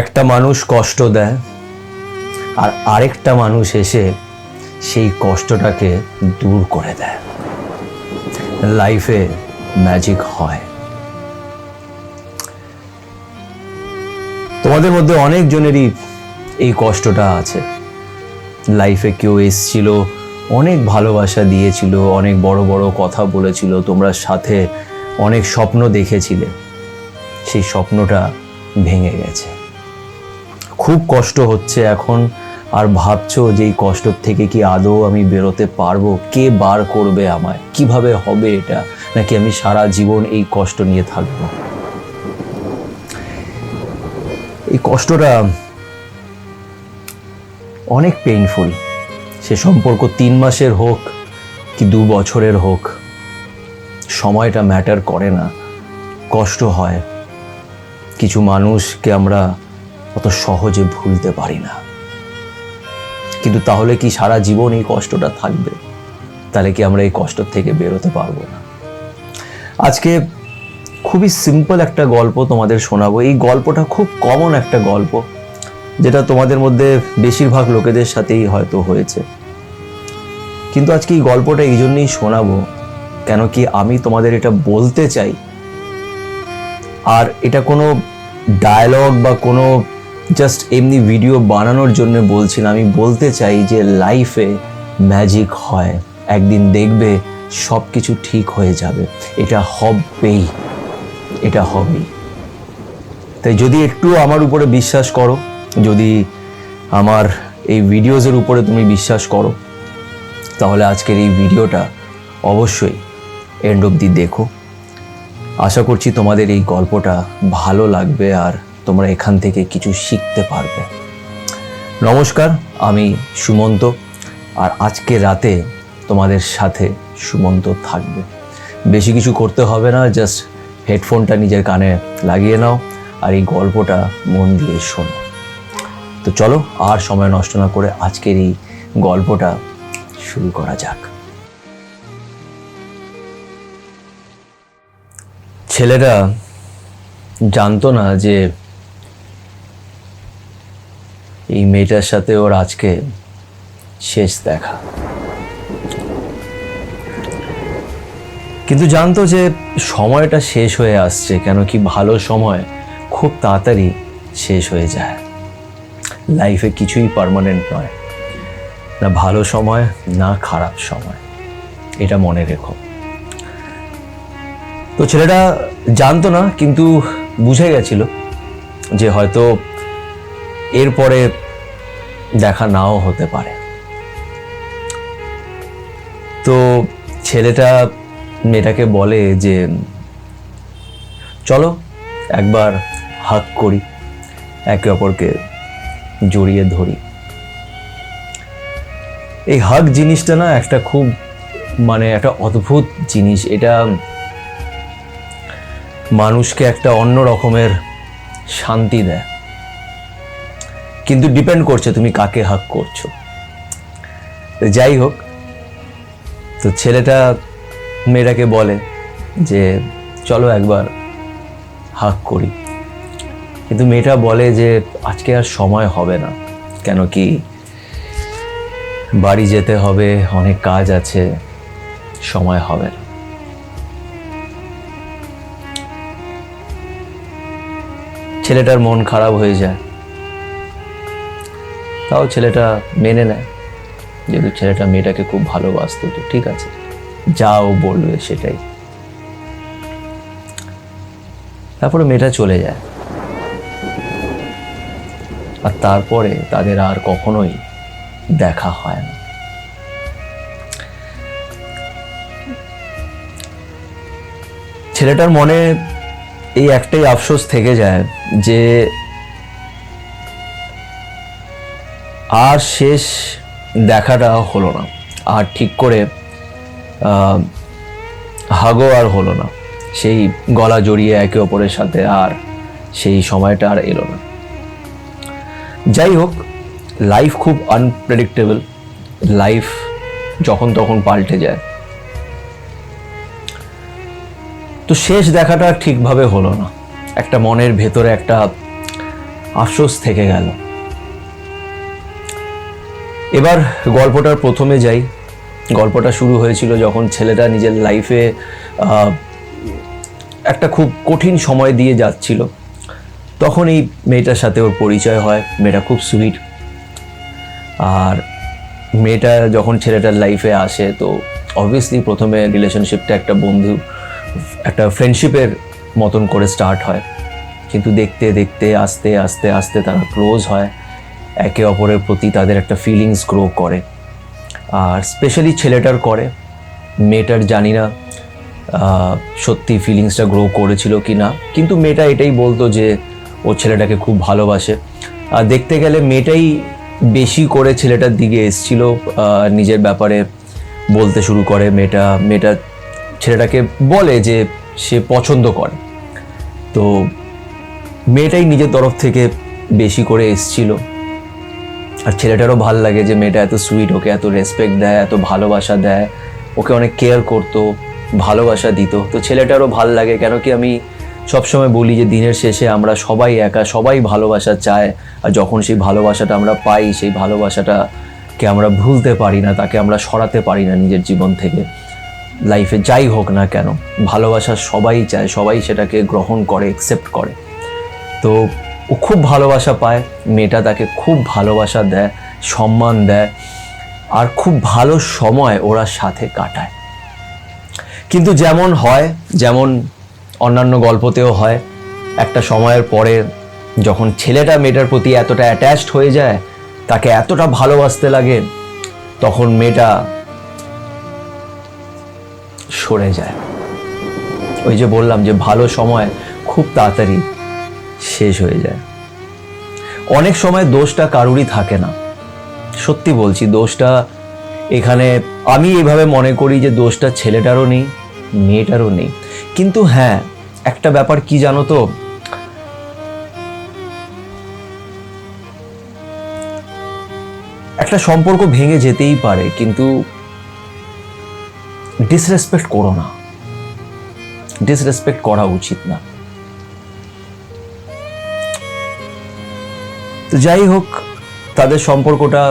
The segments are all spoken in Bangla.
একটা মানুষ কষ্ট দেয় আর আরেকটা মানুষ এসে সেই কষ্টটাকে দূর করে দেয়। লাইফে ম্যাজিক হয়। তোমাদের মধ্যে অনেক জনেরই এই কষ্টটা আছে। লাইফে কেউ এসেছিল, অনেক ভালোবাসা দিয়েছিল, অনেক বড় বড় কথা বলেছিল, তোমরা সাথে অনেক স্বপ্ন দেখেছিলে, সেই স্বপ্নটা ভেঙে গেছে। খুব কষ্ট হচ্ছে এখন, আর ভাবছো যে এই কষ্ট থেকে কি আদৌ আমি বেরোতে পারবো? কে বার করবে আমায়? কিভাবে হবে এটা? নাকি আমি সারা জীবন এই কষ্ট নিয়ে থাকবো? এই কষ্টটা অনেক পেইনফুল। সে সম্পর্ক 3 মাসের হোক কি 2 বছরের হোক, সময়টা ম্যাটার করে না। কষ্ট হয়। কিছু মানুষকে আমরা অত সহজে ভুলতে পারি না। কিন্তু তাহলে কি সারা জীবন এই কষ্টটা থাকবে? তাহলে কি আমরা এই কষ্ট থেকে বেরোতে পারবো না? আজকে খুবই সিম্পল একটা গল্প তোমাদের শোনাবো। এই গল্পটা খুব কমন একটা গল্প, যেটা তোমাদের মধ্যে বেশিরভাগ লোকেদের সাথেই হয়তো হয়েছে। কিন্তু আজকে এই গল্পটা এই জন্যই শোনাবো কেন কি আমি তোমাদের এটা বলতে চাই। আর এটা কোনো ডায়লগ বা কোনো জাস্ট এমনি ভিডিও বানানোর জন্য বলছি না। আমি বলতে চাই যে লাইফে ম্যাজিক হয়। একদিন দেখবে সব কিছু ঠিক হয়ে যাবে। এটা হবেই, এটা হবেই। তাই যদি একটু আমার উপরে বিশ্বাস করো, যদি আমার এই ভিডিওজের উপরে তুমি বিশ্বাস করো, তাহলে আজকের এই ভিডিওটা অবশ্যই এন্ড অবধি দেখো। আশা করছি তোমাদের এই গল্পটা ভালো লাগবে আর তোমরা এখান থেকে কিছু শিখতে পারবে। নমস্কার, আমি সুমন্ত, আর আজকে রাতে তোমাদের সাথে সুমন্ত থাকবে। বেশি কিছু করতে হবে না, জাস্ট হেডফোনটা নিজের কানে লাগিয়ে নাও আর এই গল্পটা মন দিয়ে শোনো। তো চলো আর সময় নষ্ট না করে আজকের এই গল্পটা শুরু করা যাক। ছেলেটা জানতো না যে এই মেয়েটার সাথে ওর আজকে শেষ দেখা, কিন্তু জানতো যে সময়টা শেষ হয়ে আসছে। কেন কি ভালো সময় খুব তাড়াতাড়ি শেষ হয়ে যায়। লাইফে কিছুই পার্মানেন্ট নয়, না ভালো সময় না খারাপ সময়, এটা মনে রেখো। তো ছেলেটা জানতো না, কিন্তু বুঝে গেছিল যে হয়তো এরপরে দেখা নাও হতে পারে। তো ছেলেটা মেয়েটাকে বলে যে চলো একবার হাগ করি, একে অপরকে জড়িয়ে ধরি। এই হাগ জিনিসটা না একটা খুব একটা অদ্ভুত জিনিস। এটা মানুষকে একটা অন্য রকমের শান্তি দেয়, কিন্তু ডিপেন্ড করছে তুমি কাকে হাগ করছো। যাই হোক, তো ছেলেটা মেয়েটাকে বলে যে চলো একবার হাগ করি, কিন্তু মেয়েটা বলে যে আজকে আর সময় হবে না। কেন কি বাড়ি যেতে হবে, অনেক কাজ আছে, সময় হবে না। ছেলেটার মন খারাপ হয়ে যায়, তাও ছেলেটা মেনে নেয়। যেহেতু ছেলেটা মেয়েটাকে খুব ভালোবাসতো, তো ঠিক আছে, যাও বলবে সেটাই। তারপরে মেয়েটা চলে যায়, আর তারপরে তাদের আর কখনোই দেখা হয় না। ছেলেটার মনে এই একটাই আফসোস থেকে যায় যে আর শেষ দেখাটা হলো না, আর ঠিক করে হাগও আর হলো না, সেই গলা জড়িয়ে একে অপরের সাথে আর সেই সময়টা আর এলো না। যাই হোক, লাইফ খুব আনপ্রেডিক্টেবল। লাইফ যখন তখন পাল্টে যায়। তো শেষ দেখাটা ঠিকভাবে হলো না। একটা মনের ভেতরে একটা আফসোস থেকে গেল। এবার গল্পটার প্রথমে যাই। গল্পটা শুরু হয়েছিল যখন ছেলেটা নিজের লাইফে একটা খুব কঠিন সময় দিয়ে যাচ্ছিল, তখন এই মেয়েটার সাথে ওর পরিচয় হয়। মেয়েটা খুব সুইট, আর মেয়েটা যখন ছেলেটার লাইফে আসে তো অবভিয়াসলি প্রথমে রিলেশনশিপটা একটা ফ্রেন্ডশিপের মতন করে স্টার্ট হয়, কিন্তু দেখতে দেখতে আস্তে আস্তে আস্তে তারা ক্লোজ হয়, একে অপরের প্রতি তাদের একটা ফিলিংস গ্রো করে। আর স্পেশালি ছেলেটার করে, মেয়েটার জানি না সত্যি ফিলিংসটা গ্রো করেছিল কি না, কিন্তু মেয়েটা এটাই বলতো যে ও ছেলেটাকে খুব ভালোবাসে। আর দেখতে গেলে মেয়েটাই বেশি করে ছেলেটার দিকে এসছিল, নিজের ব্যাপারে বলতে শুরু করে। মেয়েটা ছেলেটাকে বলে যে সে পছন্দ করে, তো মেয়েটাই নিজের তরফ থেকে বেশি করে এসছিল। আর ছেলেটারও ভাল লাগে যে মেয়েটা এত সুইট, ওকে এত রেসপেক্ট দেয়, এত ভালোবাসা দেয়, ওকে অনেক কেয়ার করতো, ভালোবাসা দিত। তো ছেলেটারও ভাল লাগে, কেন কি আমি সবসময় বলি যে দিনের শেষে আমরা সবাই একা, সবাই ভালোবাসা চায়, আর যখন সেই ভালোবাসাটা আমরা পাই, সেই ভালোবাসাটাকে আমরা ভুলতে পারি না, তাকে আমরা সরাতে পারি না নিজের জীবন থেকে। লাইফে যাই হোক না কেন, ভালোবাসা সবাই চায়, সবাই সেটাকে গ্রহণ করে, অ্যাকসেপ্ট করে। তো ও খুব ভালোবাসা পায়, মেয়েটা তাকে খুব ভালোবাসা দেয়, সম্মান দেয়, আর খুব ভালো সময় ওরা সাথে কাটায়। কিন্তু যেমন হয়, যেমন অন্যান্য গল্পতেও হয়, একটা সময়ের পরে যখন ছেলেটা মেয়েটার প্রতি এতটা অ্যাটাচড হয়ে যায়, তাকে এতটা ভালোবাসতে লাগে, তখন মেয়েটা সরে যায়। ওই যে বললাম যে ভালো সময় খুব তাড়াতাড়ি শেষ হয়ে যায়। অনেক সময় দোষটা কারুরই থাকে না, সত্যি বলছি, দোষটা এখানে আমি এইভাবে মনে করি যে দোষটা ছেলেটারও নেই, মেয়েটারও নেই। কিন্তু হ্যাঁ, একটা ব্যাপার কি জানো তো, একটা সম্পর্ক ভেঙে যেতেই পারে, কিন্তু ডিসরেসপেক্ট করো না, ডিসরেসপেক্ট করা উচিত না। তো যাই হোক, তাদের সম্পর্কটা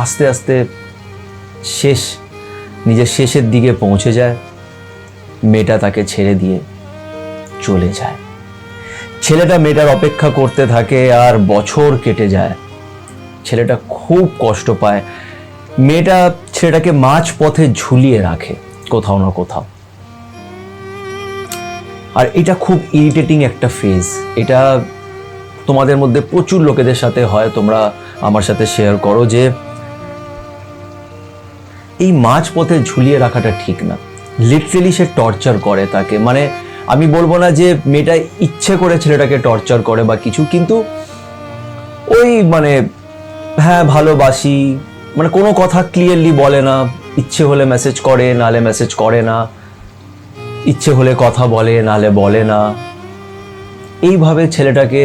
আস্তে আস্তে নিজের শেষের দিকে পৌঁছে যায়। মেয়েটা তাকে ছেড়ে দিয়ে চলে যায়। ছেলেটা মেয়েটার অপেক্ষা করতে থাকে, আর বছর কেটে যায়। ছেলেটা খুব কষ্ট পায়। মেয়েটা ছেলেটাকে মাঝ পথে ঝুলিয়ে রাখে কোথাও না কোথাও। আর এটা খুব ইরিটেটিং একটা ফেজ। এটা তোমাদের মধ্যে প্রচুর লোকেদের সাথে হয়, তোমরা আমার সাথে শেয়ার করো যে এই মাঝ পথে ঝুলিয়ে রাখাটা ঠিক না। লিটারেলি সে টর্চার করে তাকে, মানে আমি বলবো না যে মেয়েটা ইচ্ছে করে ছেলেটাকে টর্চার করে বা কিছু, কিন্তু ওই মানে হ্যাঁ ভালোবাসি, মানে কোনো কথা ক্লিয়ারলি বলে না, ইচ্ছে হলে মেসেজ করে, নালে মেসেজ করে না, ইচ্ছে হলে কথা বলে, নালে বলে না, এইভাবে ছেলেটাকে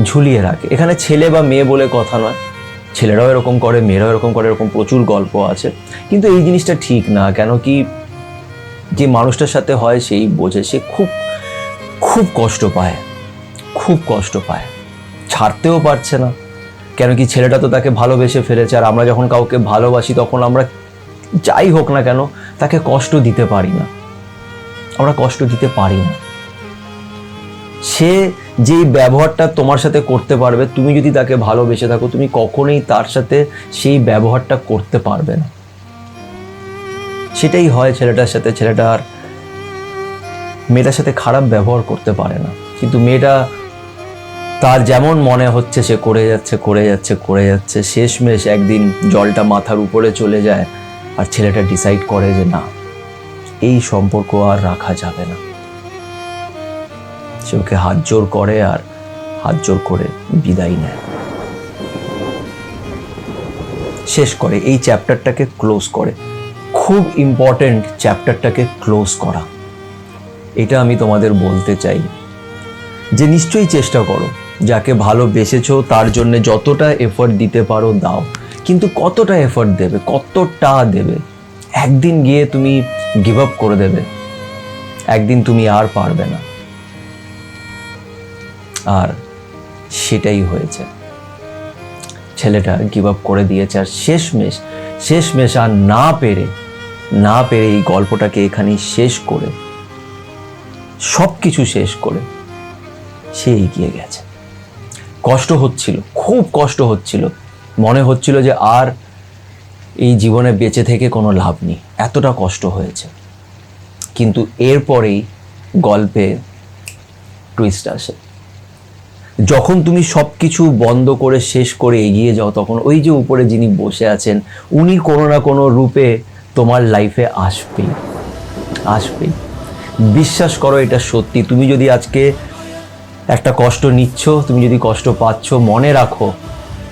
ঝুলিয়ে রাখে। এখানে ছেলে বা মেয়ে বলে কথা নয়, ছেলেরাও এরকম করে, মেয়েরাও এরকম করে, এরকম প্রচুর গল্প আছে। কিন্তু এই জিনিসটা ঠিক না, কেন কি যে মানুষটার সাথে হয় সেই বোঝে। সে খুব খুব কষ্ট পায়, খুব কষ্ট পায়, ছাড়তেও পারছে না, কেন কি ছেলেটা তো তাকে ভালোবেসে ফেলেছে। আর আমরা যখন কাউকে ভালোবাসি তখন আমরা যাই হোক না কেন তাকে কষ্ট দিতে পারি না, আমরা কষ্ট দিতে পারি না। সে যেই ব্যবহারটা তোমার সাথে করতে পারবে, তুমি যদি তাকে ভালোবেসে থাকো, তুমি কখনোই তার সাথে সেই ব্যবহারটা করতে পারবে না। সেটাই হয় ছেলেটার সাথে। ছেলেটা আর মেয়েটার সাথে খারাপ ব্যবহার করতে পারে না, কিন্তু মেয়েটা তার যেমন মনে হচ্ছে সে করে যাচ্ছে, করে যাচ্ছে, করে যাচ্ছে। শেষমেশ একদিন জলটা মাথার উপরে চলে যায়, আর ছেলেটা ডিসাইড করে যে না, এই সম্পর্ক আর রাখা যাবে না। সে ওকে হাত জোর করে, আর হাত জোর করে বিদায় নেয়, শেষ করে, এই চ্যাপ্টারটাকে ক্লোজ করে। খুব ইম্পর্টেন্ট চ্যাপ্টারটাকে ক্লোজ করা। এটা আমি তোমাদের বলতে চাই যে নিশ্চয়ই চেষ্টা করো, যাকে ভালোবেসেছো তার জন্য যতটা এফর্ট দিতে পারো দাও, কিন্তু কতটা এফর্ট দেবে, কতটা দেবে? একদিন গিয়ে তুমি গিভ আপ করে দেবে, একদিন তুমি আর পারবে না। আর সেটাই হয়েছে। ছেলেটা গিভ আপ করে দিয়েছে, আর শেষমেশ আর না পেরে এই গল্পটাকে এখানেই শেষ করে, সব কিছু শেষ করে সে এগিয়ে গেছে। কষ্ট হচ্ছিল, খুব কষ্ট হচ্ছিল, মনে হচ্ছিল যে আর এই জীবনে বেঁচে থেকে কোনো লাভ নেই, এতটা কষ্ট হয়েছে। কিন্তু এরপরেই গল্পে টুইস্ট আসে। যখন তুমি সব কিছু বন্ধ করে শেষ করে এগিয়ে যাও, তখন ওই যে উপরে যিনি বসে আছেন, উনি কোনো না কোনো রূপে তোমার লাইফে আসবেই। বিশ্বাস করো, এটা সত্যি। তুমি যদি আজকে একটা কষ্ট নিচ্ছ, তুমি যদি কষ্ট পাচ্ছ, মনে রাখো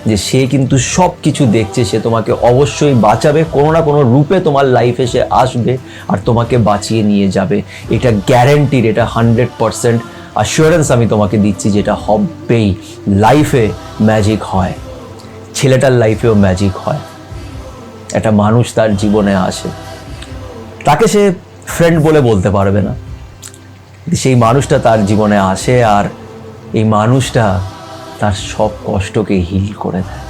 যে সে কিন্তু সব কিছু দেখছে, সে তোমাকে অবশ্যই বাঁচাবে, কোনো না কোনো রূপে তোমার লাইফে সে আসবে আর তোমাকে বাঁচিয়ে নিয়ে যাবে। এটা গ্যারেন্টিড, এটা 100% অ্যাসিওরেন্স আমি তোমাকে দিচ্ছি, যেটা হবেই। লাইফে ম্যাজিক হয়, ছেলেটার লাইফেও ম্যাজিক হয়। একটা মানুষ তার জীবনে আসে, তাকে সে ফ্রেন্ড বলে বলতে পারবে না, সেই মানুষটা তার জীবনে আসে, আর এই মানুষটা তার সব কষ্টকে হিল করে দেয়।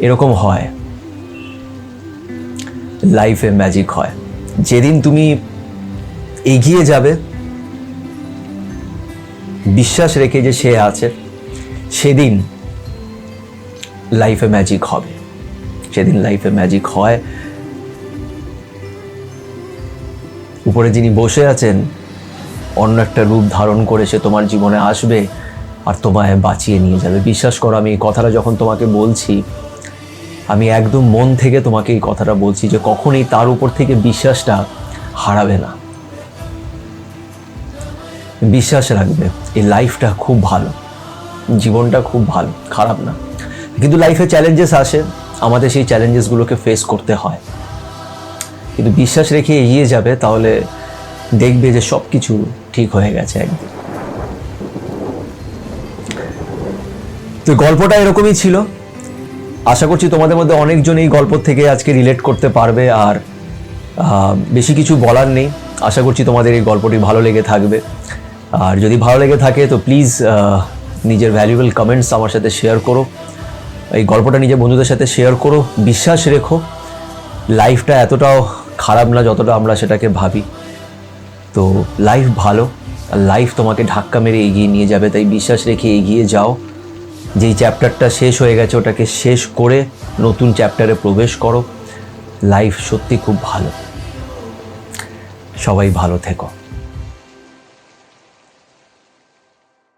এরকম হয়, লাইফে ম্যাজিক হয়। যেদিন তুমি এগিয়ে যাবে বিশ্বাস রেখে যে সে আছে, সেদিন লাইফে ম্যাজিক হবে। সেদিন লাইফে ম্যাজিক হয়। উপরে যিনি বসে আছেন অন্য একটা রূপ ধারণ করে সে তোমার জীবনে আসবে আর তোমায় বাঁচিয়ে নিয়ে যাবে। বিশ্বাস করো, আমি এই কথাটা যখন তোমাকে বলছি, আমি একদম মন থেকে তোমাকে এই কথাটা বলছি যে কখনোই তার উপর থেকে বিশ্বাসটা হারাবে না। বিশ্বাস রাখবে, এই লাইফটা খুব ভালো, জীবনটা খুব ভালো, খারাপ না। কিন্তু লাইফে চ্যালেঞ্জেস আসে, আমাদের সেই চ্যালেঞ্জেসগুলোকে ফেস করতে হয়। কিন্তু বিশ্বাস রেখে এগিয়ে যাবে, তাহলে দেখবে যে সব কিছু ঠিক হয়ে গেছে একদিন। তো গল্পটা এরকমই ছিল। আশা করছি তোমাদের মধ্যে অনেকজন এই গল্প থেকে আজকে রিলেট করতে পারবে। আর বেশি কিছু বলার নেই। আশা করছি তোমাদের এই গল্পটি ভালো লেগে থাকবে। আর যদি ভালো লেগে থাকে তো প্লিজ নিজের ভ্যালুয়েবল কমেন্টস আমার সাথে শেয়ার করো, এই গল্পটা নিজের বন্ধুদের সাথে শেয়ার করো। বিশ্বাস রেখো, লাইফটা এতটাও খারাপ না যতটা আমরা সেটাকে ভাবি। তো লাইফ ভালো, আর লাইফ তোমাকে ধাক্কা মেরে এগিয়ে নিয়ে যাবে। তাই বিশ্বাস রেখে এগিয়ে যাও। যেই চ্যাপ্টারটা শেষ হয়ে গেছে ওটাকে শেষ করে নতুন চ্যাপ্টারে প্রবেশ করো। লাইফ সত্যি খুব ভালো। সবাই ভালো থেকো।